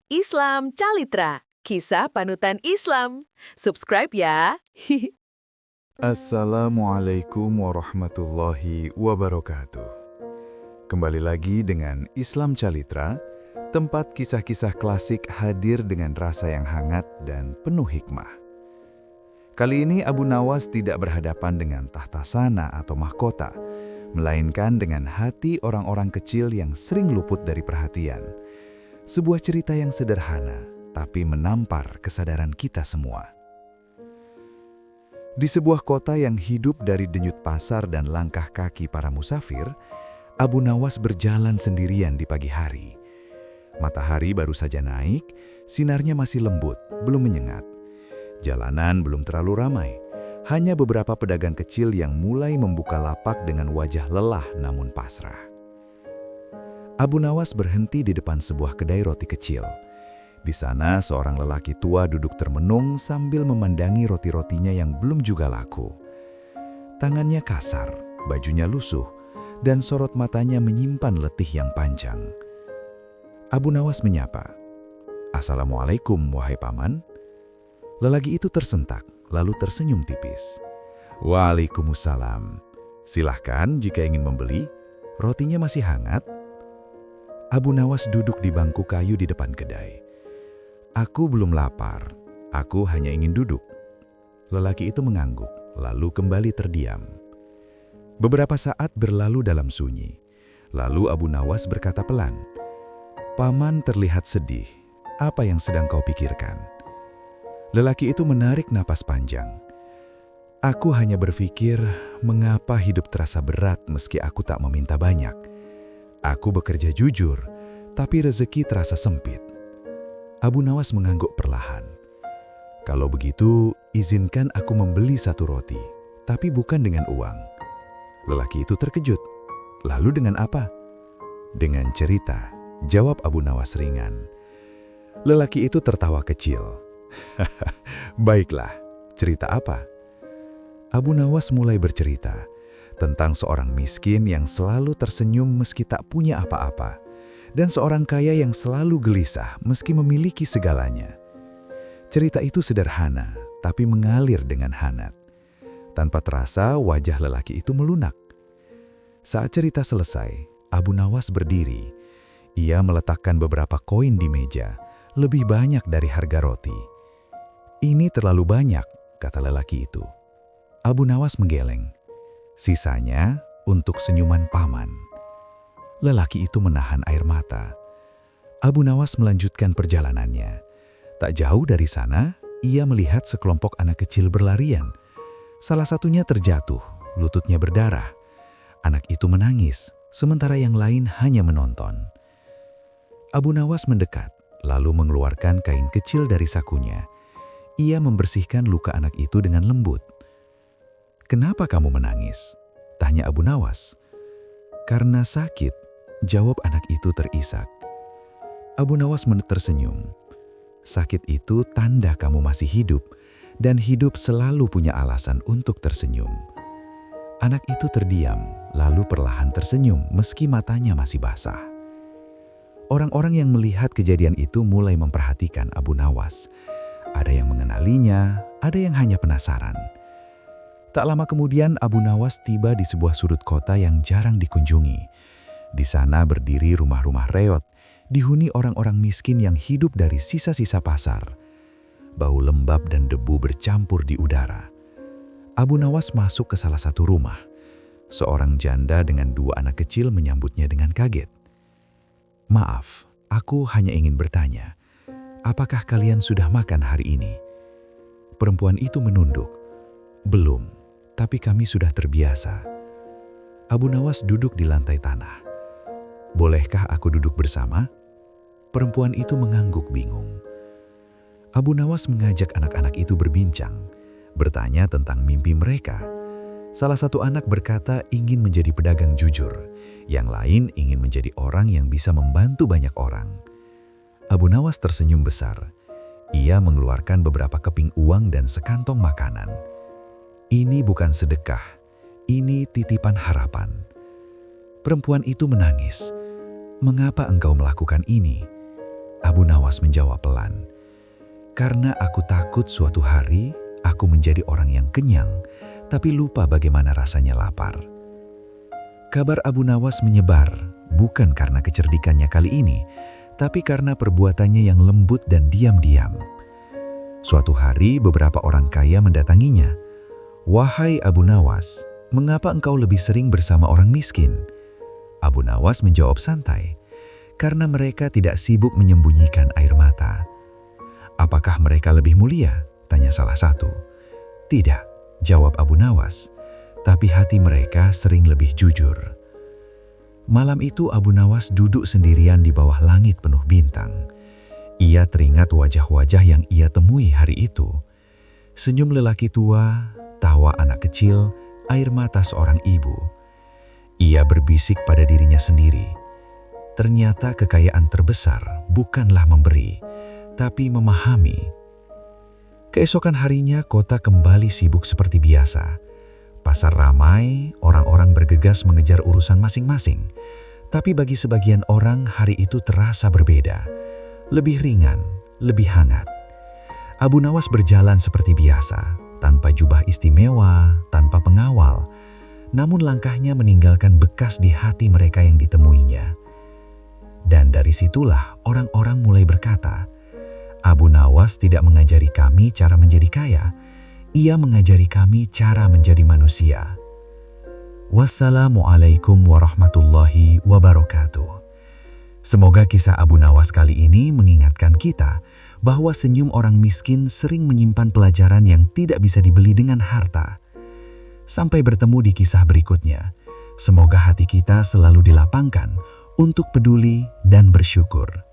Islam Calitra, kisah panutan Islam. Subscribe ya. Assalamualaikum warahmatullahi wabarakatuh. Kembali lagi dengan Islam Calitra, tempat kisah-kisah klasik hadir dengan rasa yang hangat dan penuh hikmah. Kali ini Abu Nawas tidak berhadapan dengan tahta sana atau mahkota, melainkan dengan hati orang-orang kecil yang sering luput dari perhatian. Sebuah cerita yang sederhana, tapi menampar kesadaran kita semua. Di sebuah kota yang hidup dari denyut pasar dan langkah kaki para musafir, Abu Nawas berjalan sendirian di pagi hari. Matahari baru saja naik, sinarnya masih lembut, belum menyengat. Jalanan belum terlalu ramai, hanya beberapa pedagang kecil yang mulai membuka lapak dengan wajah lelah namun pasrah. Abu Nawas berhenti di depan sebuah kedai roti kecil. Di sana seorang lelaki tua duduk termenung sambil memandangi roti-rotinya yang belum juga laku. Tangannya kasar, bajunya lusuh, dan sorot matanya menyimpan letih yang panjang. Abu Nawas menyapa, "Assalamualaikum, wahai paman." Lelaki itu tersentak, lalu tersenyum tipis. "Waalaikumsalam. Silahkan jika ingin membeli, rotinya masih hangat." Abu Nawas duduk di bangku kayu di depan kedai. "Aku belum lapar, aku hanya ingin duduk." Lelaki itu mengangguk, lalu kembali terdiam. Beberapa saat berlalu dalam sunyi. Lalu Abu Nawas berkata pelan, "Paman terlihat sedih, apa yang sedang kau pikirkan?" Lelaki itu menarik napas panjang. "Aku hanya berpikir, mengapa hidup terasa berat meski aku tak meminta banyak. Aku bekerja jujur, tapi rezeki terasa sempit." Abu Nawas mengangguk perlahan. "Kalau begitu, izinkan aku membeli satu roti, tapi bukan dengan uang." Lelaki itu terkejut. "Lalu dengan apa?" "Dengan cerita," jawab Abu Nawas ringan. Lelaki itu tertawa kecil. "Baiklah, cerita apa?" Abu Nawas mulai bercerita tentang seorang miskin yang selalu tersenyum meski tak punya apa-apa, dan seorang kaya yang selalu gelisah meski memiliki segalanya. Cerita itu sederhana, tapi mengalir dengan hangat. Tanpa terasa, wajah lelaki itu melunak. Saat cerita selesai, Abu Nawas berdiri. Ia meletakkan beberapa koin di meja, lebih banyak dari harga roti. "Ini terlalu banyak," kata lelaki itu. Abu Nawas menggeleng. "Sisanya untuk senyuman paman." Lelaki itu menahan air mata. Abu Nawas melanjutkan perjalanannya. Tak jauh dari sana, ia melihat sekelompok anak kecil berlarian. Salah satunya terjatuh, lututnya berdarah. Anak itu menangis, sementara yang lain hanya menonton. Abu Nawas mendekat, lalu mengeluarkan kain kecil dari sakunya. Ia membersihkan luka anak itu dengan lembut. "Kenapa kamu menangis?" tanya Abu Nawas. "Karena sakit," jawab anak itu terisak. Abu Nawas tersenyum. "Sakit itu tanda kamu masih hidup, dan hidup selalu punya alasan untuk tersenyum." Anak itu terdiam, lalu perlahan tersenyum meski matanya masih basah. Orang-orang yang melihat kejadian itu mulai memperhatikan Abu Nawas. Ada yang mengenalinya, ada yang hanya penasaran. Tak lama kemudian Abu Nawas tiba di sebuah sudut kota yang jarang dikunjungi. Di sana berdiri rumah-rumah reot, dihuni orang-orang miskin yang hidup dari sisa-sisa pasar. Bau lembab dan debu bercampur di udara. Abu Nawas masuk ke salah satu rumah. Seorang janda dengan dua anak kecil menyambutnya dengan kaget. "Maaf, aku hanya ingin bertanya, apakah kalian sudah makan hari ini?" Perempuan itu menunduk. "Belum, tapi kami sudah terbiasa." Abu Nawas duduk di lantai tanah. "Bolehkah aku duduk bersama?" Perempuan itu mengangguk bingung. Abu Nawas mengajak anak-anak itu berbincang, bertanya tentang mimpi mereka. Salah satu anak berkata ingin menjadi pedagang jujur, yang lain ingin menjadi orang yang bisa membantu banyak orang. Abu Nawas tersenyum besar. Ia mengeluarkan beberapa keping uang dan sekantong makanan. "Ini bukan sedekah, ini titipan harapan." Perempuan itu menangis. "Mengapa engkau melakukan ini?" Abu Nawas menjawab pelan. Karena aku takut suatu hari aku menjadi orang yang kenyang, tapi lupa bagaimana rasanya lapar. Kabar Abu Nawas menyebar, bukan karena kecerdikannya kali ini, tapi karena perbuatannya yang lembut dan diam-diam. Suatu hari beberapa orang kaya mendatanginya. "Wahai Abu Nawas, mengapa engkau lebih sering bersama orang miskin?" Abu Nawas menjawab santai, "Karena mereka tidak sibuk menyembunyikan air mata." "Apakah mereka lebih mulia?" tanya salah satu. "Tidak," jawab Abu Nawas, "tapi hati mereka sering lebih jujur." Malam itu Abu Nawas duduk sendirian di bawah langit penuh bintang. Ia teringat wajah-wajah yang ia temui hari itu. Senyum lelaki tua, tawa anak kecil, air mata seorang ibu. Ia berbisik pada dirinya sendiri. Ternyata kekayaan terbesar bukanlah memberi, tapi memahami. Keesokan harinya kota kembali sibuk seperti biasa. Pasar ramai, orang-orang bergegas mengejar urusan masing-masing. Tapi bagi sebagian orang hari itu terasa berbeda. Lebih ringan, lebih hangat. Abu Nawas berjalan seperti biasa, tanpa jubah istimewa, tanpa pengawal. Namun langkahnya meninggalkan bekas di hati mereka yang ditemuinya. Dan dari situlah orang-orang mulai berkata, "Abu Nawas tidak mengajari kami cara menjadi kaya, ia mengajari kami cara menjadi manusia." Wassalamualaikum warahmatullahi wabarakatuh. Semoga kisah Abu Nawas kali ini mengingatkan kita bahwa senyum orang miskin sering menyimpan pelajaran yang tidak bisa dibeli dengan harta. Sampai bertemu di kisah berikutnya. Semoga hati kita selalu dilapangkan untuk peduli dan bersyukur.